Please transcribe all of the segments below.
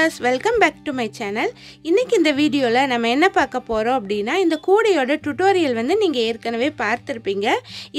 viewers, welcome back to my channel. இன்னைக்கு இந்த வீடியோல நம்ம என்ன பார்க்க போறோம் அப்படினா இந்த கூடையோட டுட்டோரியல் வந்து நீங்க ஏற்கனவே பார்த்திருப்பீங்க.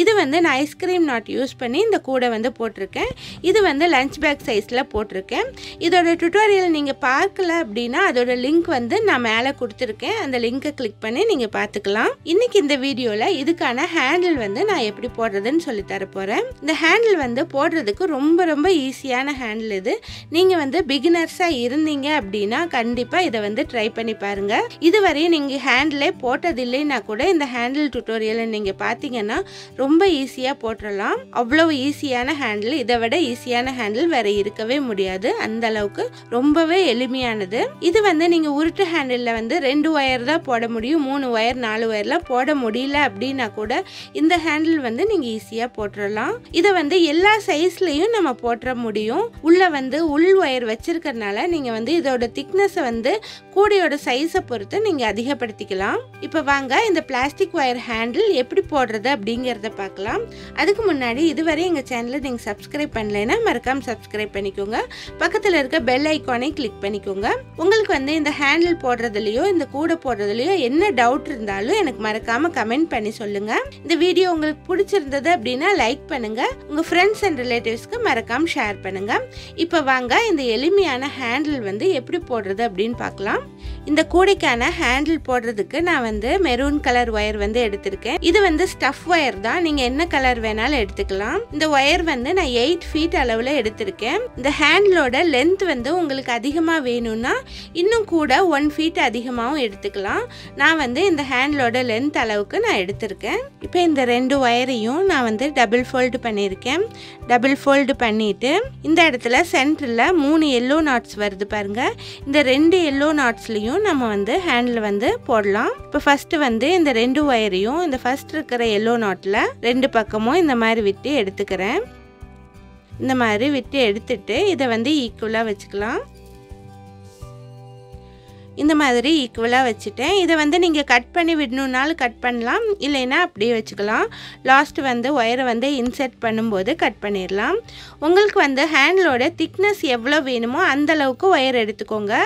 இது வந்து நான் ஐஸ்கிரீம் நாட் யூஸ் பண்ணி இந்த கூடை வந்து போட்டுருக்கேன். இது வந்து லஞ்ச் பேக் சைஸ்ல போட்டுருக்கேன். இதோட டுட்டோரியல் நீங்க பார்க்கல அப்படினா அதோட லிங்க் வந்து நான் மேலே கொடுத்திருக்கேன். அந்த லிங்கை கிளிக் பண்ணி நீங்க பார்த்துக்கலாம். இன்னைக்கு இந்த வீடியோல இதுக்கான ஹேண்டில் வந்து நான் எப்படி போடுறதுன்னு சொல்லி தர போறேன். இந்த ஹேண்டில் வந்து போடுறதுக்கு ரொம்ப ஈஸியான ஹேண்டில் இது. நீங்க வந்து பிகினர்ஸா இருந்தீங்க அப்படினா கண்டிப்பா இதை வந்து ட்ரை பண்ணி பாருங்க. இதுவரை நீங்க ஹேண்டிலே போட்டதில்லைனா கூட இந்த ஹேண்டில் டுட்டோரியலை நீங்க பாத்தீங்கன்னா ரொம்ப ஈஸியா போட்டுறலாம். அவ்வளவு ஈஸியான ஹேண்டில், இதை விட ஈஸியான ஹேண்டில் வேற இருக்கவே முடியாது. அந்த அளவுக்கு ரொம்பவே எளிமையானது. இது வந்து நீங்க உருட்டு ஹேண்டில்ல வந்து 2 ஒயர் தான் போட முடியும். 3 ஒயர் 4 ஒயர்லாம் போட முடியல அப்படின்னா கூட இந்த ஹேண்டில் வந்து நீங்க ஈஸியா போட்டுறலாம். இதை வந்து எல்லா சைஸ்லயும் நம்ம போட்டுற முடியும். உள்ள வந்து உள் ஒயர் வச்சிருக்கறனால நீங்க வந்து இதோட திக்னஸ் வந்து கூடையோட சைஸை பொறுத்து நீங்க அதிகப்படுத்திக்கலாம். இப்போ வாங்க இந்த பிளாஸ்டிக் ஒயர் ஹேண்டில் எப்படி போடுறது அப்படிங்கறத பார்க்கலாம். அதுக்கு முன்னாடி இதுவரை எங்க சேனலை நீங்க சப்ஸ்கிரைப் பண்ணலைன்னா மறக்காம சப்ஸ்கிரைப் பண்ணிக்கோங்க. பக்கத்துல இருக்க பெல் ஐகானை கிளிக் பண்ணிக்கோங்க. உங்களுக்கு வந்து இந்த ஹேண்டில் போடுறதுலயோ இந்த கூடை போடுறதுலயோ என்ன டவுட் இருந்தாலும் எனக்கு மறக்காம கமெண்ட் பண்ணி சொல்லுங்க. இந்த வீடியோ உங்களுக்கு பிடிச்சிருந்தது அப்படின்னா லைக் பண்ணுங்க. உங்க ஃப்ரெண்ட்ஸ் அண்ட் ரிலேட்டிவ்ஸ்க்கு மறக்காம ஷேர் பண்ணுங்க. இப்போ வாங்க இந்த எளிமையான ஹேண்டில் வந்து எப்படி போடுறது அப்படின்னு பார்க்கலாம். இந்த கூடைக்கான ஹேண்டில் போடுறதுக்கு நான் வந்து மெரூன் கலர் ஒயர் வந்து எடுத்திருக்கேன். இது வந்து ஸ்டஃப் ஒயர் தான். நீங்க என்ன கலர் வேணாலும் எடுத்துக்கலாம். இந்த ஒயர் வந்து நான் 8 ஃபீட் அளவுல எடுத்திருக்கேன். இந்த ஹேண்டிலோட லென்த் வந்து உங்களுக்கு அதிகமா வேணும்னா இன்னும் கூட 1 ஃபீட் அதிகமாகவும் எடுத்துக்கலாம். நான் வந்து இந்த ஹேண்டிலோட லென்த் அளவுக்கு நான் எடுத்திருக்கேன். இப்போ இந்த 2 ஒயரையும் நான் வந்து டபுள் ஃபோல்டு பண்ணியிருக்கேன். டபுள் ஃபோல்டு பண்ணிட்டு இந்த இடத்துல சென்டர்ல 3 எல்லோ நாட்ஸ் வருது பாருங்க. இந்த 2 எல்லோ நாட்ஸ்லயும் நம்ம வந்து ஹேண்டில் வந்து போடலாம். இப்போ ஃபர்ஸ்ட் வந்து இந்த 2 ஒயரையும் இந்த ஃபர்ஸ்ட் இருக்கிற எல்லோ நாட்ல 2 பக்கமும் இந்த மாதிரி விட்டு எடுத்துக்கிறேன். இந்த மாதிரி விட்டு எடுத்துட்டு இதை வந்து ஈக்குவலா வச்சுக்கலாம். இந்த மாதிரி ஈக்குவலாக வச்சுட்டேன். இதை வந்து நீங்கள் கட் பண்ணி விடணுன்னாலும் கட் பண்ணலாம், இல்லைன்னா அப்படியே வச்சுக்கலாம். லாஸ்ட் வந்து ஒயரை வந்து இன்சர்ட் பண்ணும்போது கட் பண்ணிடலாம். உங்களுக்கு வந்து ஹேண்டிலோட திக்னஸ் எவ்வளோ வேணுமோ அந்த அளவுக்கு ஒயர் எடுத்துக்கோங்க.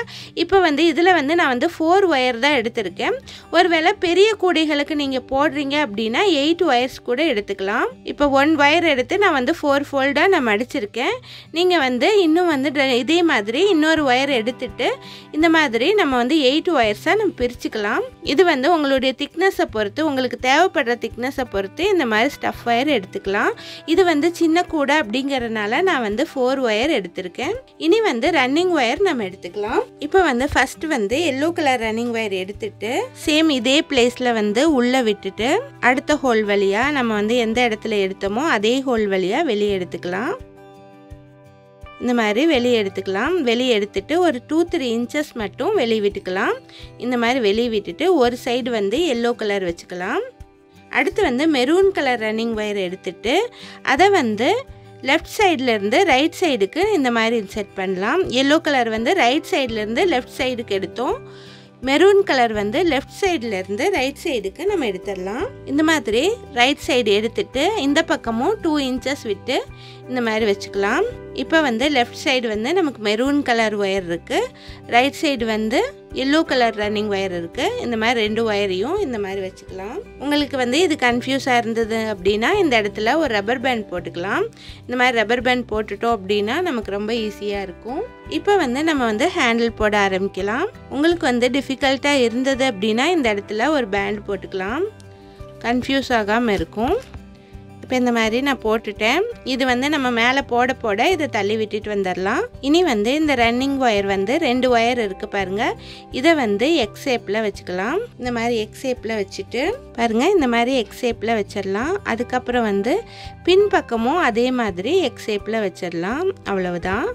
இப்போ வந்து இதில் வந்து நான் வந்து 4 ஒயர் தான் எடுத்திருக்கேன். ஒருவேளை பெரிய கூடைகளுக்கு நீங்கள் போடுறீங்க அப்படின்னா 8 ஒயர்ஸ் கூட எடுத்துக்கலாம். இப்போ 1 ஒயர் எடுத்து நான் வந்து 4 ஃபோல்டாக நான் மடிச்சிருக்கேன். நீங்கள் வந்து இன்னும் வந்து இதே மாதிரி இன்னொரு ஒயர் எடுத்துட்டு இந்த மாதிரி நம்ம வந்து 8 ஒயர்ஸாக நம்ம பிரிச்சுக்கலாம். இது வந்து உங்களுடைய திக்னஸை பொறுத்து, உங்களுக்கு தேவைப்படுற திக்னஸை பொறுத்து இந்த மாதிரி ஸ்டஃப் ஒயர் எடுத்துக்கலாம். இது வந்து சின்ன கூடை அப்படிங்கறதுனால நான் வந்து 4 ஒயர் எடுத்திருக்கேன். இனி வந்து ரன்னிங் ஒயர் நம்ம எடுத்துக்கலாம். இப்போ வந்து ஃபர்ஸ்ட் வந்து எல்லோ கலர் ரன்னிங் ஒயர் எடுத்துட்டு சேம் இதே பிளேஸ்ல வந்து உள்ள விட்டுட்டு அடுத்த ஹோல் வழியா நம்ம வந்து எந்த இடத்துல எடுத்தோமோ அதே ஹோல் வழியா வெளியே எடுத்துக்கலாம். இந்த மாதிரி வெளியே எடுத்துக்கலாம். வெளியே எடுத்துட்டு ஒரு 2-3 இன்ச்சஸ் மட்டும் வெளியே விட்டுக்கலாம். இந்த மாதிரி வெளியே விட்டுட்டு ஒரு சைடு வந்து எல்லோ கலர் வச்சுக்கலாம். அடுத்து வந்து மெரூன் கலர் ரன்னிங் ஒயர் எடுத்துட்டு அதை வந்து லெஃப்ட் சைட்லேருந்து ரைட் சைடுக்கு இந்த மாதிரி இன்சர்ட் பண்ணலாம். எல்லோ கலர் வந்து ரைட் சைட்லேருந்து லெஃப்ட் சைடுக்கு எடுத்தோம். மெரூன் கலர் வந்து லெஃப்ட் சைட்லேருந்து ரைட் சைடுக்கு நம்ம எடுத்துடலாம். இந்த மாதிரி ரைட் சைடு எடுத்துட்டு இந்த பக்கமும் 2 இன்ச்சஸ் விட்டு இந்த மாதிரி வச்சுக்கலாம். இப்போ வந்து லெஃப்ட் சைடு வந்து நமக்கு மெரூன் கலர் ஒயர் இருக்குது, ரைட் சைடு வந்து எல்லோ கலர் ரன்னிங் ஒயர் இருக்குது. இந்த மாதிரி 2 ஒயரையும் இந்த மாதிரி வச்சுக்கலாம். உங்களுக்கு வந்து இது கன்ஃபியூஸாக இருந்தது அப்படின்னா இந்த இடத்துல ஒரு ரப்பர் பேண்ட் போட்டுக்கலாம். இந்த மாதிரி ரப்பர் பேண்ட் போட்டுட்டோம் அப்படின்னா நமக்கு ரொம்ப ஈஸியாக இருக்கும். இப்போ வந்து நம்ம வந்து ஹேண்டில் போட ஆரம்பிக்கலாம். உங்களுக்கு வந்து டிஃபிகல்ட்டாக இருந்தது அப்படின்னா இந்த இடத்துல ஒரு பேண்ட் போட்டுக்கலாம், கன்ஃபியூஸ் ஆகாமல் இருக்கும். இப்போ இந்த மாதிரி நான் போட்டுட்டேன். இது வந்து நம்ம மேலே போட இதை தள்ளி விட்டுட்டு வந்துடலாம். இனி வந்து இந்த ரன்னிங் ஒயர் வந்து 2 ஒயர் இருக்கு பாருங்க, இதை வந்து எக்ஸ் ஷேப்பில் வச்சுக்கலாம். இந்த மாதிரி எக்ஸ் ஷேப்பில் வச்சுட்டு பாருங்க, இந்த மாதிரி எக்ஸ் ஷேப்பில் வச்சிடலாம். அதுக்கப்புறம் வந்து பின் பக்கமும் அதே மாதிரி எக்ஸ் ஷேப்பில் வச்சிடலாம். அவ்வளவுதான்.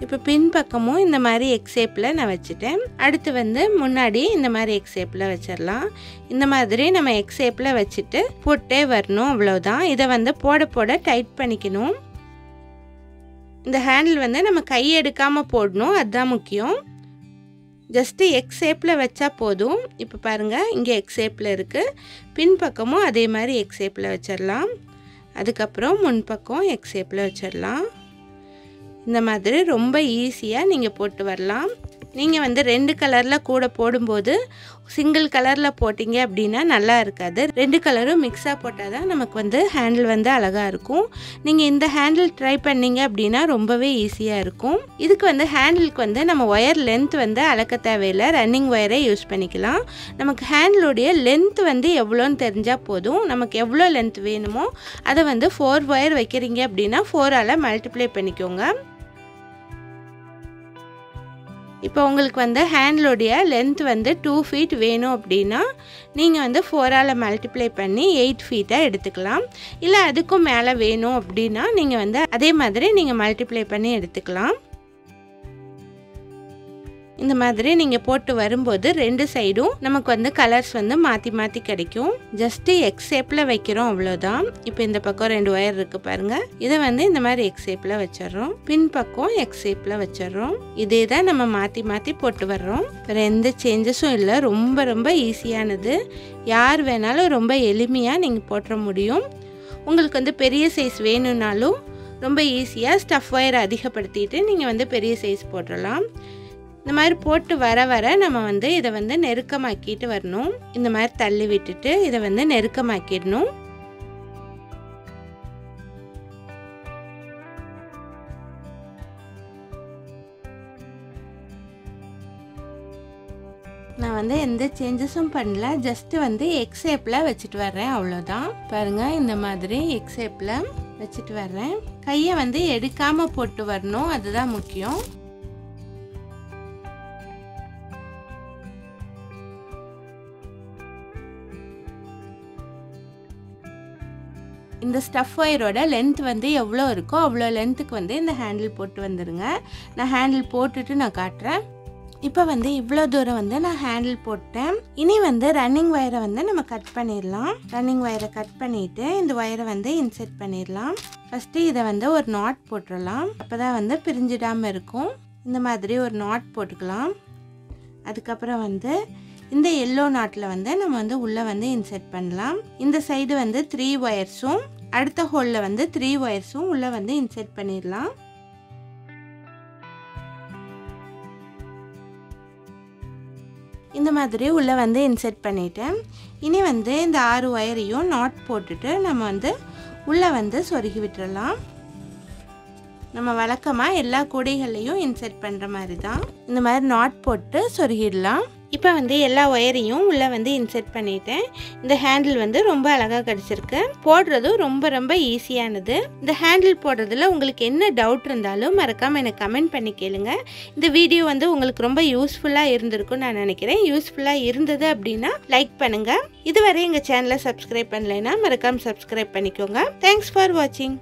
இப்போ பின் பக்கமும் இந்த மாதிரி எக்ஸ் ஷேப்பில் நான் வச்சுட்டேன். அடுத்து வந்து முன்னாடி இந்த மாதிரி எக்ஸ் ஷேப்பில் வச்சிடலாம். இந்த மாதிரி நம்ம எக்ஸ் ஷேப்பில் வச்சுட்டு போட்டே வரணும். அவ்வளோதான். இதை வந்து போட டைட் பண்ணிக்கணும். இந்த ஹேண்டில் வந்து நம்ம கை எடுக்காமல் போடணும், அதுதான் முக்கியம். ஜஸ்ட்டு எக்ஸ் ஷேப்பில் வச்சா போதும். இப்போ பாருங்கள், இங்கே எக்ஸ் ஷேப்பில் இருக்குது. பின் பக்கமும் அதே மாதிரி எக்ஸ் ஷேப்பில் வச்சிடலாம். அதுக்கப்புறம் முன்பக்கம் எக்ஸ் ஷேப்பில் வச்சிடலாம். இந்த மாதிரி ரொம்ப ஈஸியாக நீங்கள் போட்டு வரலாம். நீங்கள் வந்து 2 கலரில் கூட போடும்போது சிங்கிள் கலரில் போட்டிங்க அப்படின்னா நல்லா இருக்காது. 2 கலரும் மிக்ஸாக போட்டால் தான் நமக்கு வந்து ஹேண்டில் வந்து அழகாக இருக்கும். நீங்கள் இந்த ஹேண்டில் ட்ரை பண்ணிங்க அப்படின்னா ரொம்பவே ஈஸியாக இருக்கும். இதுக்கு வந்து ஹேண்டிலுக்கு வந்து நம்ம ஒயர் லென்த் வந்து அளக்க தேவையில்லை, ரன்னிங் ஒயரை யூஸ் பண்ணிக்கலாம். நமக்கு ஹேண்டிலுடைய லென்த் வந்து எவ்வளோன்னு தெரிஞ்சால் போதும். நமக்கு எவ்வளோ லென்த் வேணுமோ அதை வந்து 4 ஒயர் வைக்கிறீங்க அப்படின்னா 4ஆல் மல்டிப்ளை பண்ணிக்கோங்க. இப்போ உங்களுக்கு வந்து ஹேண்டிலுடைய லென்த் வந்து 2 ஃபீட் வேணும் அப்படின்னா நீங்கள் வந்து 4ஆல் மல்டிப்ளை பண்ணி 8 ஃபீட்டாக எடுத்துக்கலாம். இல்லை அதுக்கும் மேலே வேணும் அப்படின்னா நீங்கள் வந்து அதே மாதிரி நீங்கள் மல்டிப்ளை பண்ணி எடுத்துக்கலாம். இந்த மாதிரி நீங்கள் போட்டு வரும்போது 2 சைடும் நமக்கு வந்து கலர்ஸ் வந்து மாற்றி மாற்றி கிடைக்கும். ஜஸ்ட்டு எக்ஸ் ஷேப்பில் வைக்கிறோம் அவ்வளோதான். இப்போ இந்த பக்கம் 2 ஒயர் இருக்குது பாருங்கள், இதை வந்து இந்த மாதிரி எக்ஸ் ஷேப்பில் வச்சிடறோம். பின் பக்கம் எக்ஸ் ஷேப்பில் வச்சிடறோம். இதே தான் நம்ம மாற்றி மாற்றி போட்டு வர்றோம். வேறு எந்த சேஞ்சஸும் இல்லை. ரொம்ப ரொம்ப ஈஸியானது. யார் வேணாலும் ரொம்ப எளிமையாக நீங்கள் போட்டுற முடியும். உங்களுக்கு வந்து பெரிய சைஸ் வேணும்னாலும் ரொம்ப ஈஸியாக ஸ்டஃப் ஒயர் அதிகப்படுத்திட்டு நீங்கள் வந்து பெரிய சைஸ் போட்டுடலாம். இந்த மாதிரி போட்டு வர வர நம்ம வந்து இதை வந்து நெருக்கமாக்கிட்டு வரணும். இந்த மாதிரி தள்ளி விட்டுட்டு இதை வந்து நெருக்கமாக்கிடணும். நான் வந்து எந்த சேஞ்சஸும் பண்ணல, ஜஸ்ட்டு வந்து எக்ஸ் ஷேப்பில் வச்சுட்டு வர்றேன் அவ்வளோதான். பாருங்கள், இந்த மாதிரி எக்ஸ் ஷேப்பில் வச்சுட்டு வர்றேன். கையை வந்து எடுக்காமல் போட்டு வரணும், அதுதான் முக்கியம். இந்த ஸ்டஃப் ஒயரோட லென்த் வந்து எவ்வளோ இருக்கோ அவ்வளோ லென்த்துக்கு வந்து இந்த ஹேண்டில் போட்டு வந்துடுங்க. நான் ஹேண்டில் போட்டுட்டு நான் காட்டுறேன். இப்போ வந்து இவ்வளோ தூரம் வந்து நான் ஹேண்டில் போட்டேன். இனி வந்து ரன்னிங் ஒயரை வந்து நம்ம கட் பண்ணிடலாம். ரன்னிங் ஒயரை கட் பண்ணிவிட்டு இந்த ஒயரை வந்து இன்செர்ட் பண்ணிடலாம். ஃபஸ்ட்டு இதை வந்து ஒரு நாட் போட்டுடலாம். அப்போ தான் வந்து பிரிஞ்சிடாமல் இருக்கும். இந்த மாதிரி ஒரு நாட் போட்டுக்கலாம். அதுக்கப்புறம் வந்து இந்த எல்லோ நாட்டில் வந்து நம்ம வந்து உள்ளே வந்து இன்செர்ட் பண்ணலாம். இந்த சைடு வந்து 3 ஒயர்ஸும் அடுத்த ஹோலில் வந்து 3 ஒயர்ஸும் உள்ளே வந்து இன்செர்ட் பண்ணிடலாம். இந்த மாதிரி உள்ளே வந்து இன்செர்ட் பண்ணிட்டேன். இனி வந்து இந்த 6 ஒயரையும் நாட் போட்டுட்டு நம்ம வந்து உள்ளே வந்து சொருகி விட்டுறலாம். நம்ம வழக்கமாக எல்லா கூடைகள்லையும் இன்செர்ட் பண்ணுற மாதிரி தான். இந்த மாதிரி நாட் போட்டு சொருகிடலாம். இப்போ வந்து எல்லா ஒயரையும் உள்ளே வந்து இன்செர்ட் பண்ணிட்டேன். இந்த ஹேண்டில் வந்து ரொம்ப அழகாக கிடச்சிருக்கு. போடுறதும் ரொம்ப ரொம்ப ஈஸியானது. இந்த ஹேண்டில் போடுறதுல உங்களுக்கு என்ன டவுட் இருந்தாலும் மறக்காமல் எனக்கு கமெண்ட் பண்ணி கேளுங்க. இந்த வீடியோ வந்து உங்களுக்கு ரொம்ப யூஸ்ஃபுல்லாக இருந்திருக்கும்னு நான் நினைக்கிறேன். யூஸ்ஃபுல்லாக இருந்தது அப்படின்னா லைக் பண்ணுங்கள். இதுவரை எங்கள் சேனலை சப்ஸ்கிரைப் பண்ணலைன்னா மறக்காமல் சப்ஸ்கிரைப் பண்ணிக்கோங்க. தேங்க்ஸ் ஃபார் வாட்சிங்.